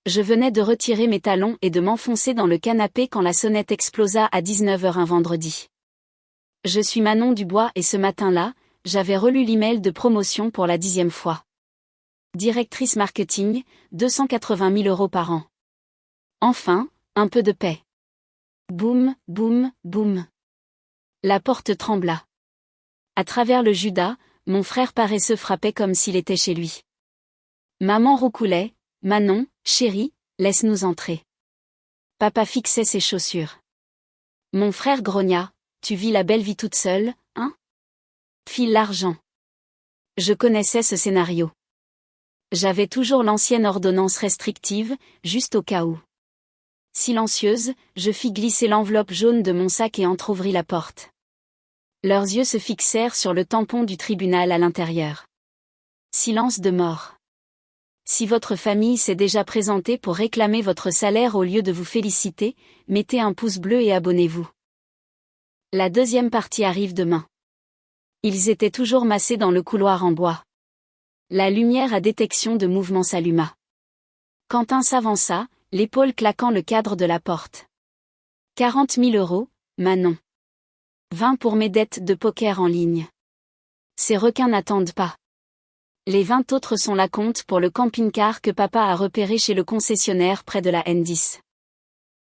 Je venais de retirer mes talons et de m'enfoncer dans le canapé quand la sonnette explosa à 19h un vendredi. Je suis Manon Dubois et ce matin-là, j'avais relu l'email de promotion pour la 10e fois. Directrice marketing, 280 000 € par an. Enfin, un peu de paix. Boum, boum, boum. La porte trembla. À travers le Judas, mon frère paresseux frappait comme s'il était chez lui. Maman roucoulait, « Manon, chérie, laisse-nous entrer. » Papa fixait ses chaussures. Mon frère grogna, « Tu vis la belle vie toute seule, hein? File l'argent. » Je connaissais ce scénario. J'avais toujours l'ancienne ordonnance restrictive, juste au cas où. Silencieuse, je fis glisser l'enveloppe jaune de mon sac et entr'ouvris la porte. Leurs yeux se fixèrent sur le tampon du tribunal à l'intérieur. Silence de mort. Si votre famille s'est déjà présentée pour réclamer votre salaire au lieu de vous féliciter, mettez un pouce bleu et abonnez-vous. La deuxième partie arrive demain. Ils étaient toujours massés dans le couloir en bois. La lumière à détection de mouvement s'alluma. Quentin s'avança, l'épaule claquant le cadre de la porte. 40 000 €, Manon. 20 pour mes dettes de poker en ligne. Ces requins n'attendent pas. Les 20 autres sont la compte pour le camping-car que papa a repéré chez le concessionnaire près de la N10.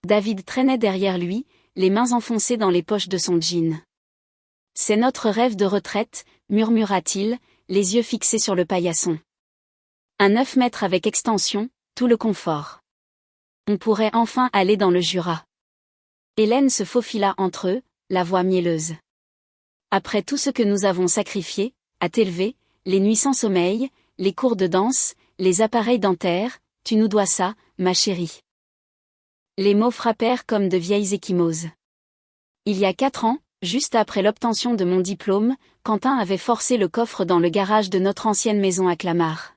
David traînait derrière lui, les mains enfoncées dans les poches de son jean. C'est notre rêve de retraite, murmura-t-il, les yeux fixés sur le paillasson. Un 9 mètres avec extension, tout le confort. On pourrait enfin aller dans le Jura. Hélène se faufila entre eux, la voix mielleuse. Après tout ce que nous avons sacrifié, à t'élever, les nuits sans sommeil, les cours de danse, les appareils dentaires, tu nous dois ça, ma chérie. Les mots frappèrent comme de vieilles ecchymoses. Il y a 4 ans, juste après l'obtention de mon diplôme, Quentin avait forcé le coffre dans le garage de notre ancienne maison à Clamart.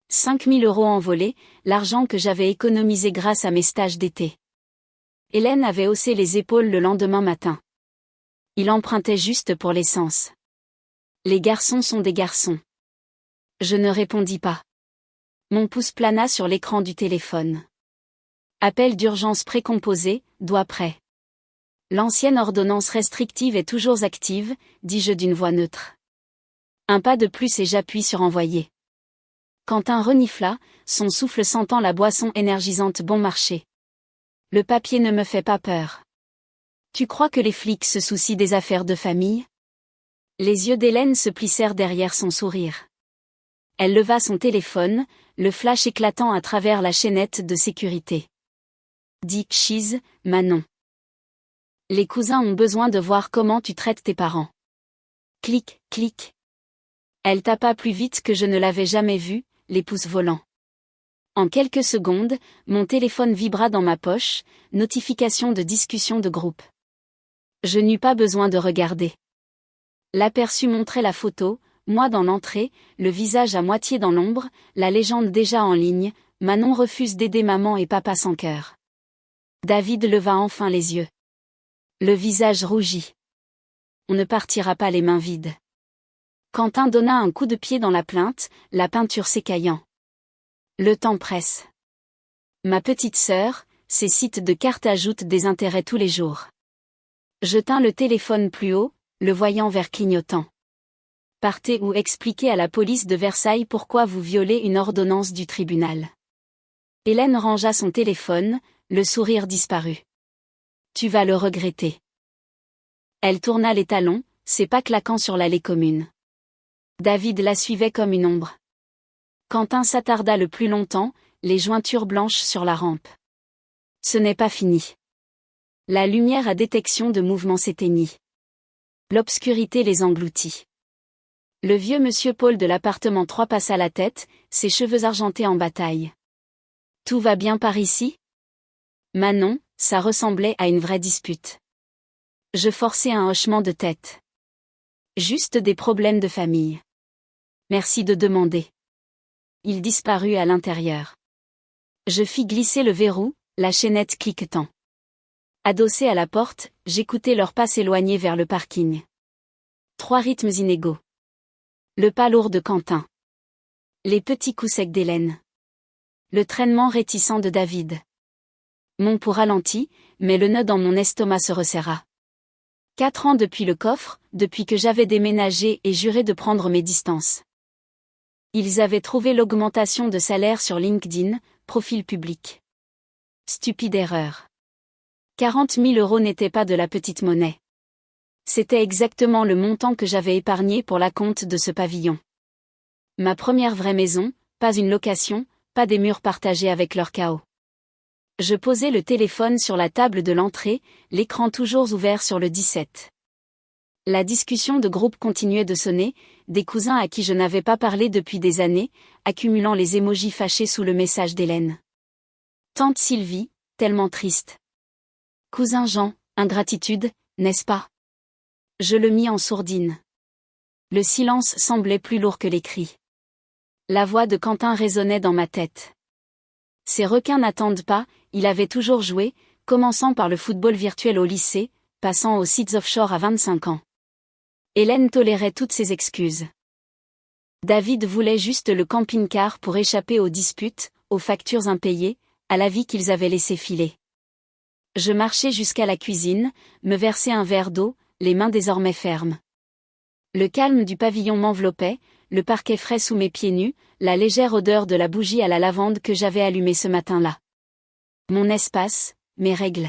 5 000 € envolés, l'argent que j'avais économisé grâce à mes stages d'été. Hélène avait haussé les épaules le lendemain matin. Il empruntait juste pour l'essence. Les garçons sont des garçons. Je ne répondis pas. Mon pouce plana sur l'écran du téléphone. Appel d'urgence précomposé, doigt prêt. L'ancienne ordonnance restrictive est toujours active, dis-je d'une voix neutre. Un pas de plus et j'appuie sur envoyer. Quentin renifla, son souffle sentant la boisson énergisante bon marché. Le papier ne me fait pas peur. Tu crois que les flics se soucient des affaires de famille? Les yeux d'Hélène se plissèrent derrière son sourire. Elle leva son téléphone, le flash éclatant à travers la chaînette de sécurité. Dis cheese, Manon. Les cousins ont besoin de voir comment tu traites tes parents. Clic, clic. Elle tapa plus vite que je ne l'avais jamais vue, les pouces volants. En quelques secondes, mon téléphone vibra dans ma poche, notification de discussion de groupe. Je n'eus pas besoin de regarder. L'aperçu montrait la photo, moi dans l'entrée, le visage à moitié dans l'ombre, la légende déjà en ligne, Manon refuse d'aider maman et papa sans cœur. David leva enfin les yeux. Le visage rougit. On ne partira pas les mains vides. Quentin donna un coup de pied dans la plainte, la peinture s'écaillant. Le temps presse. Ma petite sœur, ces sites de cartes ajoutent des intérêts tous les jours. Je tins le téléphone plus haut, le voyant vert clignotant. Partez ou expliquez à la police de Versailles pourquoi vous violez une ordonnance du tribunal. Hélène rangea son téléphone, le sourire disparut. Tu vas le regretter. Elle tourna les talons, ses pas claquant sur l'allée commune. David la suivait comme une ombre. Quentin s'attarda le plus longtemps, les jointures blanches sur la rampe. Ce n'est pas fini. La lumière à détection de mouvement s'éteignit. L'obscurité les engloutit. Le vieux monsieur Paul de l'appartement 3 passa la tête, ses cheveux argentés en bataille. Tout va bien par ici? Manon, ça ressemblait à une vraie dispute. Je forçai un hochement de tête. Juste des problèmes de famille. Merci de demander. Il disparut à l'intérieur. Je fis glisser le verrou, la chaînette cliquetant. Adossé à la porte, j'écoutais leurs pas s'éloigner vers le parking. 3 rythmes inégaux. Le pas lourd de Quentin. Les petits coups secs d'Hélène. Le traînement réticent de David. Mon pouls ralentit, mais le nœud dans mon estomac se resserra. 4 ans depuis le coffre, depuis que j'avais déménagé et juré de prendre mes distances. Ils avaient trouvé l'augmentation de salaire sur LinkedIn, profil public. Stupide erreur. 40 000 € n'étaient pas de la petite monnaie. C'était exactement le montant que j'avais épargné pour l'acompte de ce pavillon. Ma première vraie maison, pas une location, pas des murs partagés avec leur chaos. Je posais le téléphone sur la table de l'entrée, l'écran toujours ouvert sur le 17. La discussion de groupe continuait de sonner, des cousins à qui je n'avais pas parlé depuis des années, accumulant les émojis fâchés sous le message d'Hélène. Tante Sylvie, tellement triste. Cousin Jean, ingratitude, n'est-ce pas? Je le mis en sourdine. Le silence semblait plus lourd que les cris. La voix de Quentin résonnait dans ma tête. Ces requins n'attendent pas, il avait toujours joué, commençant par le football virtuel au lycée, passant aux sites offshore à 25 ans. Hélène tolérait toutes ses excuses. David voulait juste le camping-car pour échapper aux disputes, aux factures impayées, à la vie qu'ils avaient laissé filer. Je marchais jusqu'à la cuisine, me versais un verre d'eau, les mains désormais fermes. Le calme du pavillon m'enveloppait, le parquet frais sous mes pieds nus, la légère odeur de la bougie à la lavande que j'avais allumée ce matin-là. Mon espace, mes règles.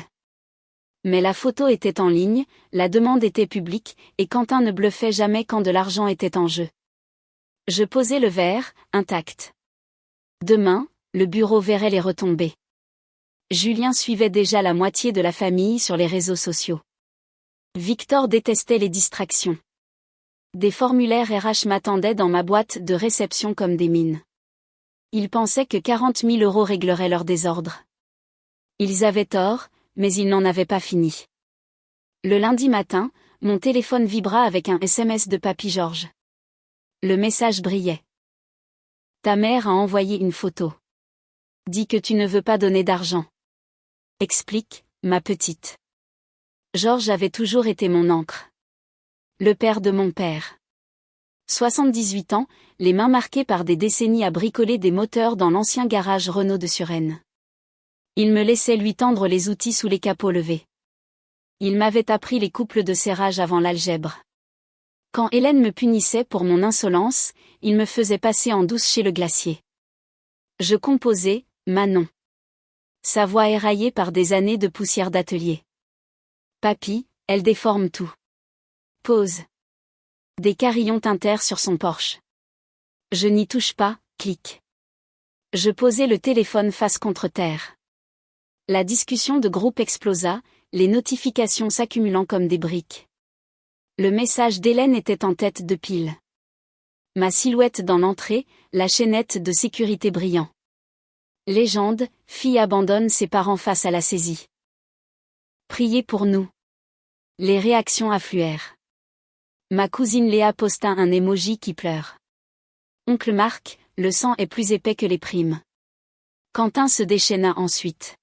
Mais la photo était en ligne, la demande était publique, et Quentin ne bluffait jamais quand de l'argent était en jeu. Je posai le verre, intact. Demain, le bureau verrait les retombées. Julien suivait déjà la moitié de la famille sur les réseaux sociaux. Victor détestait les distractions. Des formulaires RH m'attendaient dans ma boîte de réception comme des mines. Ils pensaient que 40 000 € régleraient leur désordre. Ils avaient tort, mais ils n'en avaient pas fini. Le lundi matin, mon téléphone vibra avec un SMS de Papy Georges. Le message brillait. Ta mère a envoyé une photo. Dis que tu ne veux pas donner d'argent. Explique, ma petite. Georges avait toujours été mon ancre. Le père de mon père. 78 ans, les mains marquées par des décennies à bricoler des moteurs dans l'ancien garage Renault de Suresnes. Il me laissait lui tendre les outils sous les capots levés. Il m'avait appris les couples de serrage avant l'algèbre. Quand Hélène me punissait pour mon insolence, il me faisait passer en douce chez le glacier. Je composais, Manon. Sa voix éraillée par des années de poussière d'atelier. Papy, elle déforme tout. Pause. Des carillons tintèrent sur son porche. Je n'y touche pas, clic. Je posai le téléphone face contre terre. La discussion de groupe explosa, les notifications s'accumulant comme des briques. Le message d'Hélène était en tête de pile. Ma silhouette dans l'entrée, la chaînette de sécurité brillant. Légende, fille abandonne ses parents face à la saisie. Priez pour nous. Les réactions affluèrent. Ma cousine Léa posta un emoji qui pleure. Oncle Marc, le sang est plus épais que les primes. Quentin se déchaîna ensuite.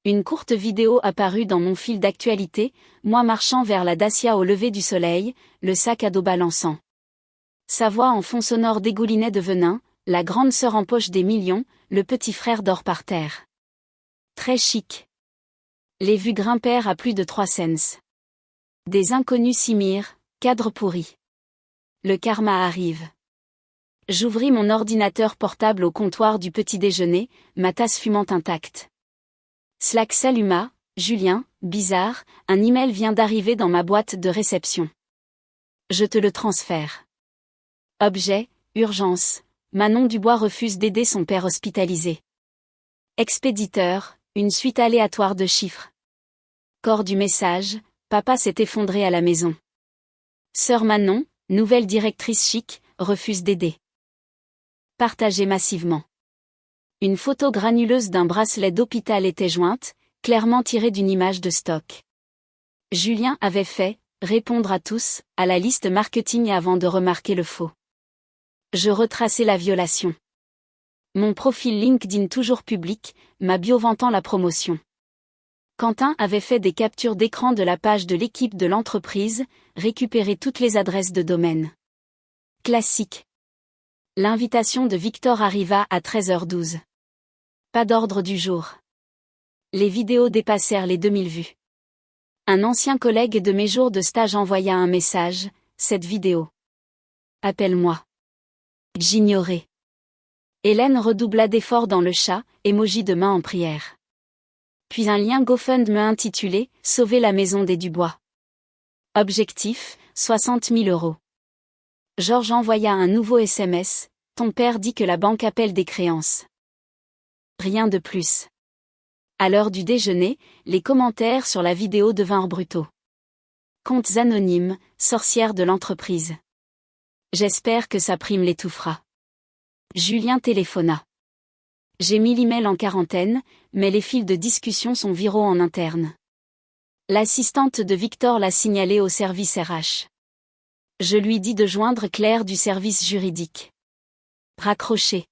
Une courte vidéo apparut dans mon fil d'actualité, moi marchant vers la Dacia au lever du soleil, le sac à dos balançant. Sa voix en fond sonore dégoulinait de venin, la grande sœur en poche des millions, le petit frère dort par terre. Très chic. Les vues grimpèrent à plus de 3 cents. Des inconnus s'y mirent, cadre pourri. Le karma arrive. J'ouvris mon ordinateur portable au comptoir du petit déjeuner, ma tasse fumant intacte. Slack s'alluma, Julien, bizarre, un email vient d'arriver dans ma boîte de réception. Je te le transfère. Objet, urgence, Manon Dubois refuse d'aider son père hospitalisé. Expéditeur, une suite aléatoire de chiffres. Corps du message, papa s'est effondré à la maison. Sœur Manon, nouvelle directrice chic, refuse d'aider. Partagé massivement. Une photo granuleuse d'un bracelet d'hôpital était jointe, clairement tirée d'une image de stock. Julien avait fait « répondre à tous » à la liste marketing avant de remarquer le faux. Je retraçai la violation. Mon profil LinkedIn toujours public, ma bio vantant la promotion. Quentin avait fait des captures d'écran de la page de l'équipe de l'entreprise, récupéré toutes les adresses de domaine. Classique. L'invitation de Victor arriva à 13h12. Pas d'ordre du jour. Les vidéos dépassèrent les 2000 vues. Un ancien collègue de mes jours de stage envoya un message, cette vidéo. Appelle-moi. J'ignorais. Hélène redoubla d'efforts dans le chat, emoji de main en prière. Puis un lien GoFundMe intitulé « Sauver la maison des Dubois ». Objectif, 60 000 €. Georges envoya un nouveau SMS, ton père dit que la banque appelle des créances. Rien de plus. À l'heure du déjeuner, les commentaires sur la vidéo devinrent brutaux. Comptes anonymes, sorcières de l'entreprise. J'espère que sa prime l'étouffera. Julien téléphona. J'ai mis l'email en quarantaine, mais les fils de discussion sont viraux en interne. L'assistante de Victor l'a signalé au service RH. Je lui dis de joindre Claire du service juridique. Raccroché.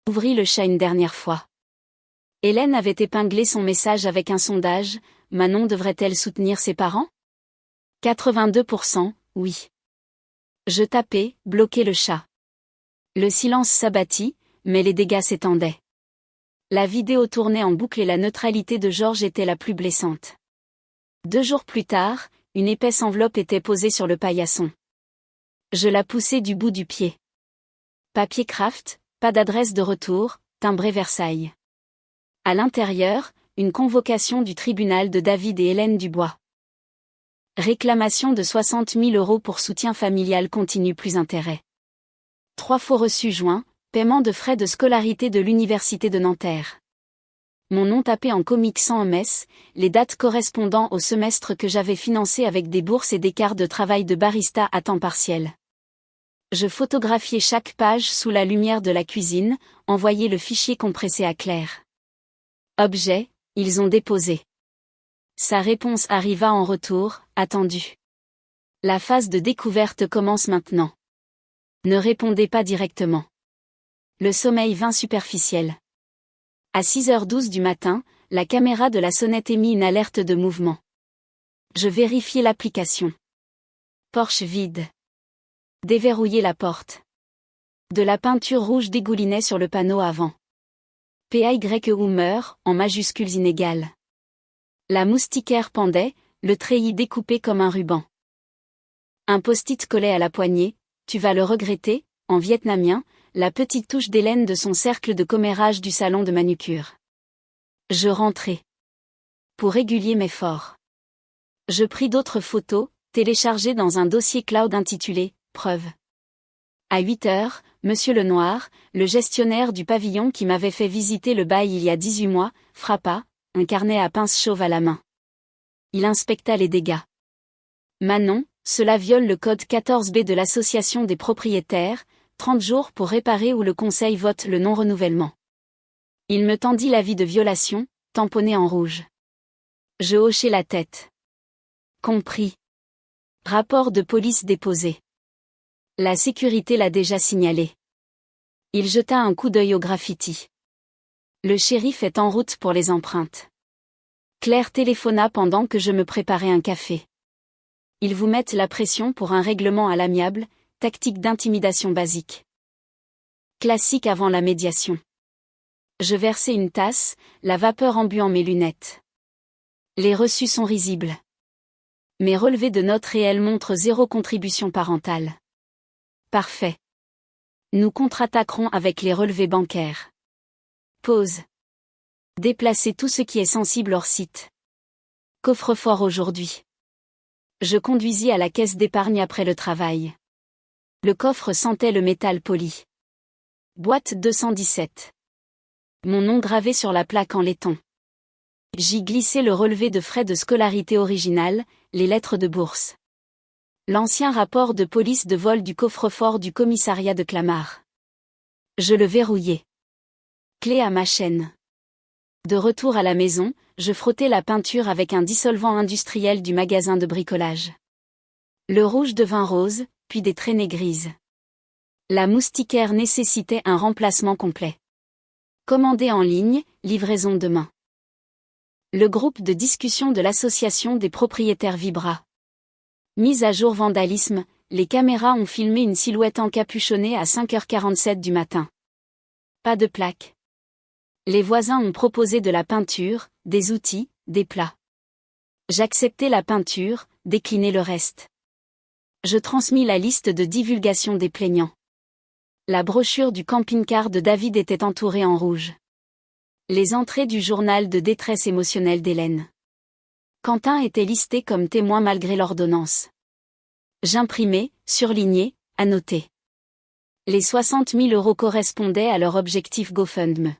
Ouvrit le chat une dernière fois. Hélène avait épinglé son message avec un sondage, Manon devrait-elle soutenir ses parents ? 82%, oui. Je tapais, bloquer le chat. Le silence s'abattit, mais les dégâts s'étendaient. La vidéo tournait en boucle et la neutralité de Georges était la plus blessante. 2 jours plus tard, une épaisse enveloppe était posée sur le paillasson. Je la poussai du bout du pied. Papier craft, pas d'adresse de retour, timbré Versailles. À l'intérieur, une convocation du tribunal de David et Hélène Dubois. Réclamation de 60 000 € pour soutien familial continu plus intérêt. 3 faux reçus joints, paiement de frais de scolarité de l'université de Nanterre. Mon nom tapé en comique sans MS, les dates correspondant au semestre que j'avais financé avec des bourses et des quarts de travail de barista à temps partiel. Je photographiais chaque page sous la lumière de la cuisine, envoyais le fichier compressé à Claire. Objet, ils ont déposé. Sa réponse arriva en retour, attendu. La phase de découverte commence maintenant. Ne répondez pas directement. Le sommeil vint superficiel. À 6h12 du matin, la caméra de la sonnette émit une alerte de mouvement. Je vérifiai l'application. Porsche vide. Déverrouiller la porte. De la peinture rouge dégoulinait sur le panneau avant. PAY Humeur, en majuscules inégales. La moustiquaire pendait, le treillis découpé comme un ruban. Un post-it collait à la poignée, tu vas le regretter, en vietnamien, la petite touche d'Hélène de son cercle de commérage du salon de manucure. Je rentrai. Pour régulier mais fort. Je pris d'autres photos, téléchargées dans un dossier cloud intitulé « Preuve ». À 8h, Monsieur Lenoir, le gestionnaire du pavillon qui m'avait fait visiter le bail il y a 18 mois, frappa, un carnet à pince chauve à la main. Il inspecta les dégâts. Manon, cela viole le code 14B de l'association des propriétaires, 30 jours pour réparer ou le conseil vote le non-renouvellement. Il me tendit l'avis de violation, tamponné en rouge. Je hochai la tête. Compris. Rapport de police déposé. La sécurité l'a déjà signalé. Il jeta un coup d'œil au graffiti. Le shérif est en route pour les empreintes. Claire téléphona pendant que je me préparais un café. Ils vous mettent la pression pour un règlement à l'amiable, tactique d'intimidation basique. Classique avant la médiation. Je versai une tasse, la vapeur embuant mes lunettes. Les reçus sont risibles. Mes relevés de notes réelles montrent 0 contribution parentale. Parfait. Nous contre-attaquerons avec les relevés bancaires. Pause. Déplacer tout ce qui est sensible hors site. Coffre-fort aujourd'hui. Je conduisis à la caisse d'épargne après le travail. Le coffre sentait le métal poli. Boîte 217. Mon nom gravé sur la plaque en laiton. J'y glissai le relevé de frais de scolarité original, les lettres de bourse. L'ancien rapport de police de vol du coffre-fort du commissariat de Clamart. Je le verrouillai. Clé à ma chaîne. De retour à la maison, je frottais la peinture avec un dissolvant industriel du magasin de bricolage. Le rouge devint rose, puis des traînées grises. La moustiquaire nécessitait un remplacement complet. Commandé en ligne, livraison demain. Le groupe de discussion de l'association des propriétaires vibra. Mise à jour vandalisme, les caméras ont filmé une silhouette encapuchonnée à 5h47 du matin. Pas de plaque. Les voisins ont proposé de la peinture, des outils, des plats. J'acceptais la peinture, déclinais le reste. Je transmis la liste de divulgation des plaignants. La brochure du camping-car de David était entourée en rouge. Les entrées du journal de détresse émotionnelle d'Hélène. Quentin était listé comme témoin malgré l'ordonnance. J'imprimais, surlignais, annotais. Les 60 000 € correspondaient à leur objectif GoFundMe.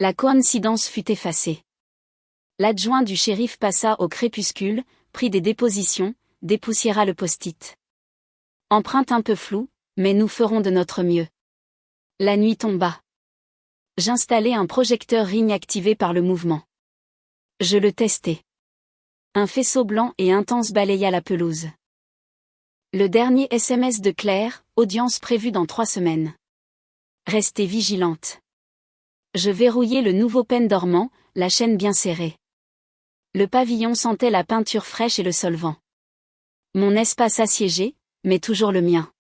La coïncidence fut effacée. L'adjoint du shérif passa au crépuscule, prit des dépositions, dépoussiéra le post-it. Empreinte un peu floue, mais nous ferons de notre mieux. La nuit tomba. J'installai un projecteur Ring activé par le mouvement. Je le testai. Un faisceau blanc et intense balaya la pelouse. Le dernier SMS de Claire, audience prévue dans 3 semaines. Restez vigilante. Je verrouillai le nouveau pen dormant, la chaîne bien serrée. Le pavillon sentait la peinture fraîche et le solvant. Mon espace assiégé, mais toujours le mien.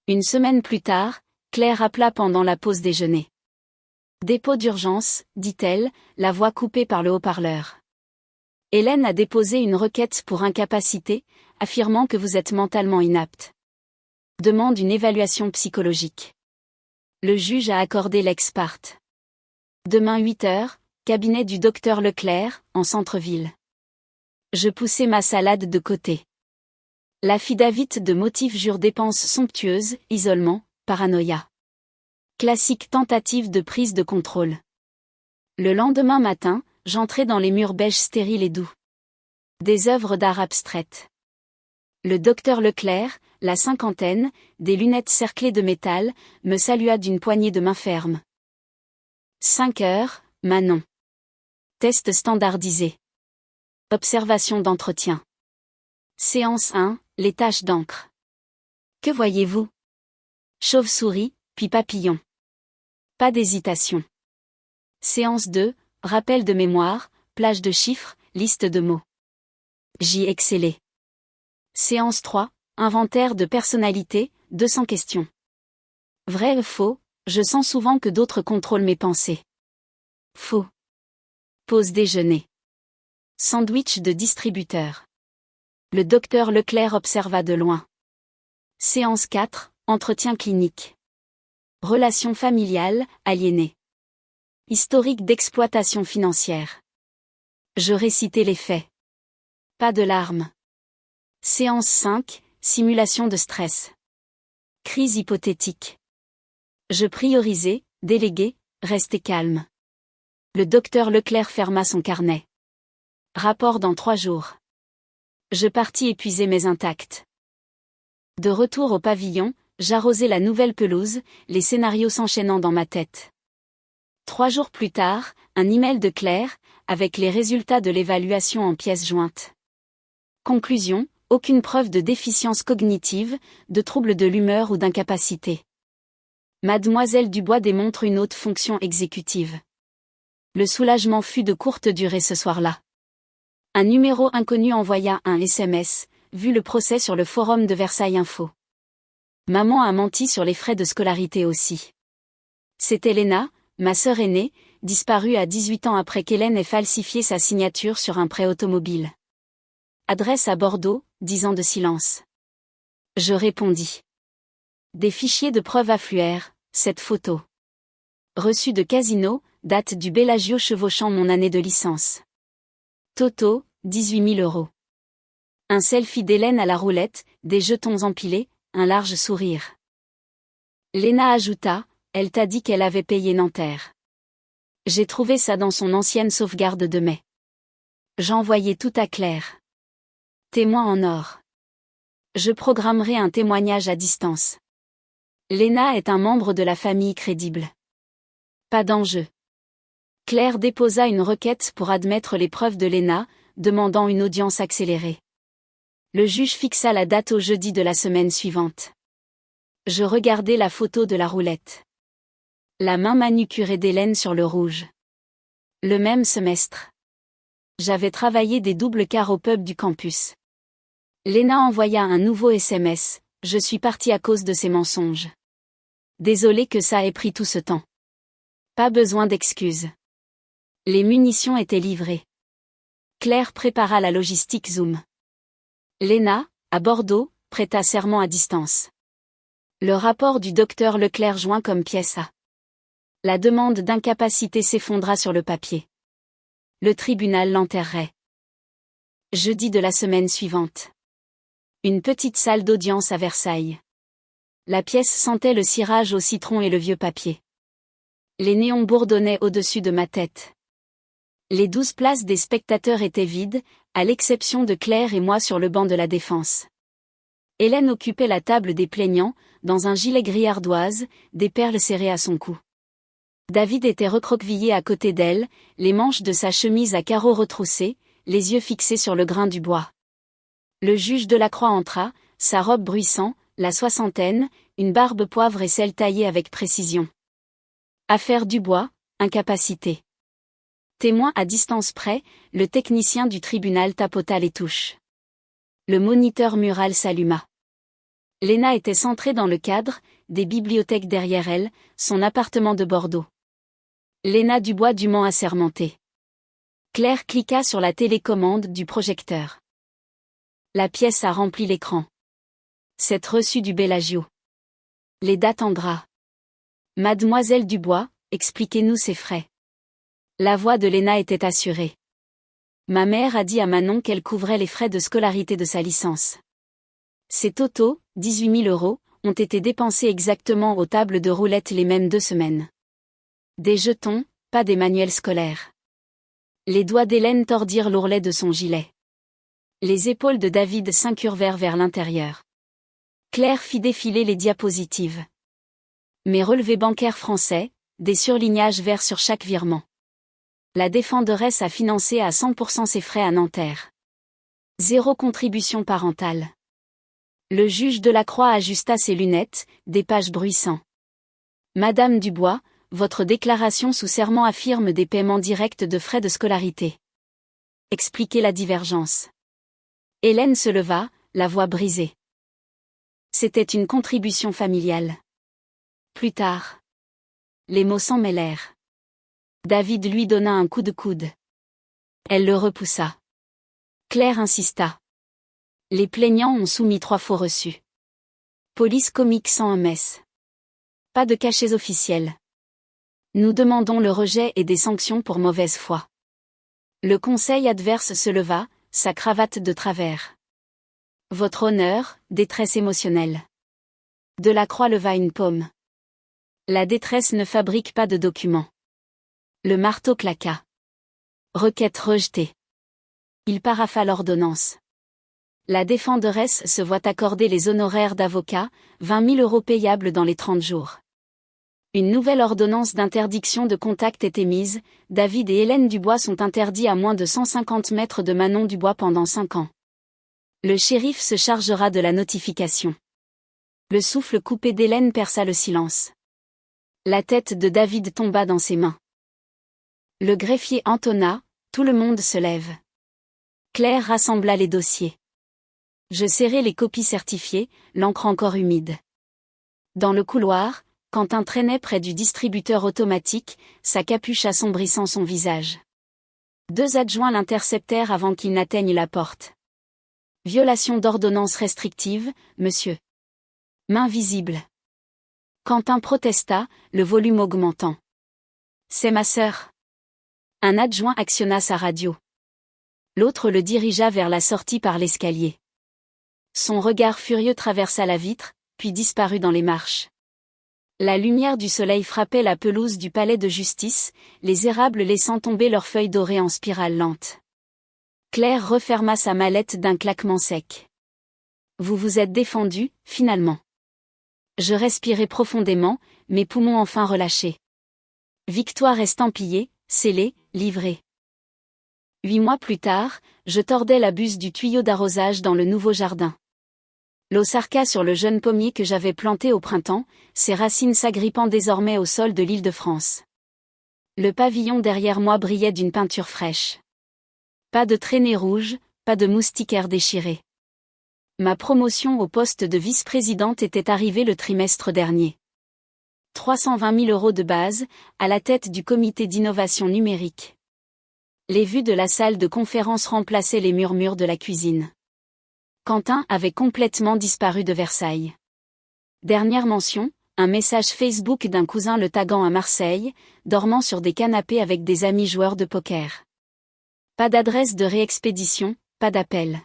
Une semaine plus tard, Claire appela pendant la pause déjeuner. Dépôt d'urgence, dit-elle, la voix coupée par le haut-parleur. Hélène a déposé une requête pour incapacité, affirmant que vous êtes mentalement inapte. Demande une évaluation psychologique. Le juge a accordé l'ex parte. Demain 8 h, cabinet du docteur Leclerc, en centre-ville. Je poussai ma salade de côté. L'affidavit de motif jure dépenses somptueuses, isolement, paranoïa. Classique tentative de prise de contrôle. Le lendemain matin, j'entrai dans les murs beige stériles et doux. Des œuvres d'art abstraites. Le docteur Leclerc, la cinquantaine, des lunettes cerclées de métal, me salua d'une poignée de main ferme. 5 h, Manon. Test standardisé. Observation d'entretien. Séance 1, les taches d'encre. Que voyez-vous? Chauve-souris, puis papillon. Pas d'hésitation. Séance 2, rappel de mémoire, plage de chiffres, liste de mots. J'y excellais. Séance 3, inventaire de personnalité, 200 questions. Vrai ou faux, je sens souvent que d'autres contrôlent mes pensées. Faux. Pause déjeuner. Sandwich de distributeur. Le docteur Leclerc observa de loin. Séance 4, entretien clinique. Relations familiales, aliénées. Historique d'exploitation financière. Je récitais les faits. Pas de larmes. Séance 5, simulation de stress. Crise hypothétique. Je priorisais, déléguais, restais calme. Le docteur Leclerc ferma son carnet. Rapport dans 3 jours. Je partis épuisé mais intact. De retour au pavillon, j'arrosais la nouvelle pelouse, les scénarios s'enchaînant dans ma tête. 3 jours plus tard, un email de Claire, avec les résultats de l'évaluation en pièces jointes. Conclusion, aucune preuve de déficience cognitive, de trouble de l'humeur ou d'incapacité. Mademoiselle Dubois démontre une haute fonction exécutive. Le soulagement fut de courte durée ce soir-là. Un numéro inconnu envoya un SMS, vu le procès sur le forum de Versailles Info. Maman a menti sur les frais de scolarité aussi. C'était Léna, ma sœur aînée, disparue à 18 ans après qu'Hélène ait falsifié sa signature sur un prêt automobile. Adresse à Bordeaux, 10 ans de silence. Je répondis. Des fichiers de preuves affluèrent, cette photo. Reçu de Casino, date du Bellagio chevauchant mon année de licence. Toto, 18 000 €. Un selfie d'Hélène à la roulette, des jetons empilés, un large sourire. Léna ajouta, elle t'a dit qu'elle avait payé Nanterre. J'ai trouvé ça dans son ancienne sauvegarde de mai. J'envoyais tout à Claire. Témoin en or. Je programmerai un témoignage à distance. Léna est un membre de la famille crédible. Pas d'enjeu. Claire déposa une requête pour admettre les preuves de Léna, demandant une audience accélérée. Le juge fixa la date au jeudi de la semaine suivante. Je regardais la photo de la roulette. La main manucurée d'Hélène sur le rouge. Le même semestre. J'avais travaillé des doubles quarts au pub du campus. Léna envoya un nouveau SMS, je suis partie à cause de ces mensonges. Désolée que ça ait pris tout ce temps. Pas besoin d'excuses. Les munitions étaient livrées. Claire prépara la logistique Zoom. Léna, à Bordeaux, prêta serment à distance. Le rapport du docteur Leclerc joint comme pièce A. La demande d'incapacité s'effondra sur le papier. Le tribunal l'enterrerait. Jeudi de la semaine suivante. Une petite salle d'audience à Versailles. La pièce sentait le cirage au citron et le vieux papier. Les néons bourdonnaient au-dessus de ma tête. Les 12 places des spectateurs étaient vides, à l'exception de Claire et moi sur le banc de la défense. Hélène occupait la table des plaignants, dans un gilet gris ardoise, des perles serrées à son cou. David était recroquevillé à côté d'elle, les manches de sa chemise à carreaux retroussés, les yeux fixés sur le grain du bois. Le juge Delacroix entra, sa robe bruissant, la soixantaine, une barbe poivre et celle taillée avec précision. Affaire Dubois, incapacité. Témoin à distance près, le technicien du tribunal tapota les touches. Le moniteur mural s'alluma. Léna était centrée dans le cadre, des bibliothèques derrière elle, son appartement de Bordeaux. Léna Dubois-Dumont assermentée. Claire cliqua sur la télécommande du projecteur. La pièce a rempli l'écran. C'est reçu du Bellagio. Les dates en gras. Mademoiselle Dubois, expliquez-nous ses frais. La voix de Léna était assurée. Ma mère a dit à Manon qu'elle couvrait les frais de scolarité de sa licence. Ces totaux, 18 000 €, ont été dépensés exactement aux tables de roulette les mêmes 2 semaines. Des jetons, pas des manuels scolaires. Les doigts d'Hélène tordirent l'ourlet de son gilet. Les épaules de David s'incurvèrent vers l'intérieur. Claire fit défiler les diapositives. Mes relevés bancaires français, des surlignages verts sur chaque virement. La défenderesse a financé à 100% ses frais à Nanterre. 0 contribution parentale. Le juge Delacroix ajusta ses lunettes, des pages bruissant. Madame Dubois, votre déclaration sous serment affirme des paiements directs de frais de scolarité. Expliquez la divergence. Hélène se leva, la voix brisée. C'était une contribution familiale. Plus tard. Les mots s'en mêlèrent. David lui donna un coup de coude. Elle le repoussa. Claire insista. Les plaignants ont soumis 3 faux reçus. Police comique sans messe. Pas de cachets officiels. Nous demandons le rejet et des sanctions pour mauvaise foi. Le conseil adverse se leva, sa cravate de travers. Votre honneur, détresse émotionnelle. Delacroix leva une paume. La détresse ne fabrique pas de documents. Le marteau claqua. Requête rejetée. Il paraphia l'ordonnance. La défenderesse se voit accorder les honoraires d'avocat, 20 000 € payables dans les 30 jours. Une nouvelle ordonnance d'interdiction de contact est émise, David et Hélène Dubois sont interdits à moins de 150 mètres de Manon Dubois pendant 5 ans. Le shérif se chargera de la notification. Le souffle coupé d'Hélène perça le silence. La tête de David tomba dans ses mains. Le greffier entonna, tout le monde se lève. Claire rassembla les dossiers. Je serrai les copies certifiées, l'encre encore humide. Dans le couloir, Quentin traînait près du distributeur automatique, sa capuche assombrissant son visage. 2 adjoints l'interceptèrent avant qu'il n'atteigne la porte. Violation d'ordonnance restrictive, monsieur. Main visible. Quentin protesta, le volume augmentant. C'est ma sœur. Un adjoint actionna sa radio. L'autre le dirigea vers la sortie par l'escalier. Son regard furieux traversa la vitre, puis disparut dans les marches. La lumière du soleil frappait la pelouse du palais de justice, les érables laissant tomber leurs feuilles dorées en spirale lente. Claire referma sa mallette d'un claquement sec. Vous vous êtes défendu, finalement. Je respirai profondément, mes poumons enfin relâchés. Victoire estampillée, scellée, livrée. 8 mois plus tard, je tordais la buse du tuyau d'arrosage dans le nouveau jardin. L'eau s'arqua sur le jeune pommier que j'avais planté au printemps, ses racines s'agrippant désormais au sol de l'Île-de-France. Le pavillon derrière moi brillait d'une peinture fraîche. Pas de traînées rouges, pas de moustiquaires déchirés. Ma promotion au poste de vice-présidente était arrivée le trimestre dernier. 320 000 € de base, à la tête du comité d'innovation numérique. Les vues de la salle de conférence remplaçaient les murmures de la cuisine. Quentin avait complètement disparu de Versailles. Dernière mention, un message Facebook d'un cousin le taguant à Marseille, dormant sur des canapés avec des amis joueurs de poker. Pas d'adresse de réexpédition, pas d'appel.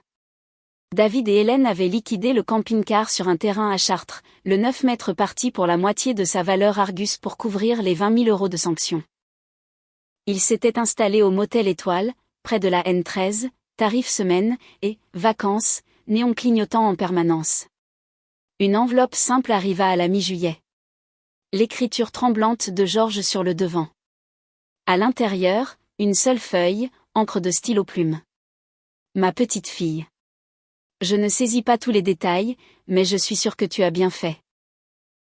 David et Hélène avaient liquidé le camping-car sur un terrain à Chartres, le 9 mètres parti pour la moitié de sa valeur Argus pour couvrir les 20 000 € de sanctions. Ils s'étaient installés au motel Étoile, près de la N13, tarif semaine, et vacances, néon clignotant en permanence. Une enveloppe simple arriva à la mi-juillet. L'écriture tremblante de Georges sur le devant. À l'intérieur, une seule feuille, encre de stylo-plume. Ma petite fille. Je ne saisis pas tous les détails, mais je suis sûre que tu as bien fait.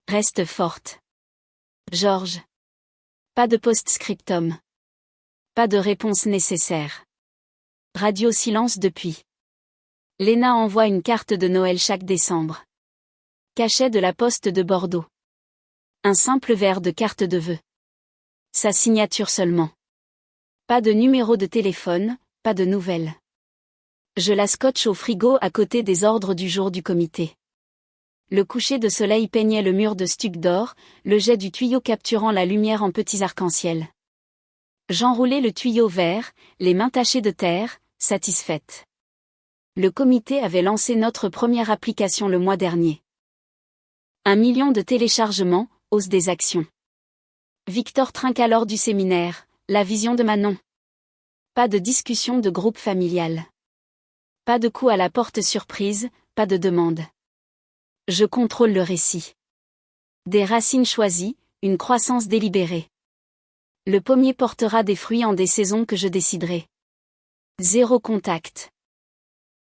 Reste forte. Georges. Pas de post-scriptum. Pas de réponse nécessaire. Radio silence depuis. Léna envoie une carte de Noël chaque décembre. Cachet de la poste de Bordeaux. Un simple verre de carte de vœux. Sa signature seulement. Pas de numéro de téléphone, pas de nouvelles. Je la scotche au frigo à côté des ordres du jour du comité. Le coucher de soleil peignait le mur de stuc d'or, le jet du tuyau capturant la lumière en petits arcs-en-ciel. J'enroulais le tuyau vert, les mains tachées de terre, satisfaite. Le comité avait lancé notre première application le mois dernier. 1 million de téléchargements, hausse des actions. Victor trinque alors du séminaire, la vision de Manon. Pas de discussion de groupe familial. Pas de coup à la porte surprise, pas de demande. Je contrôle le récit. Des racines choisies, une croissance délibérée. Le pommier portera des fruits en des saisons que je déciderai. Zéro contact.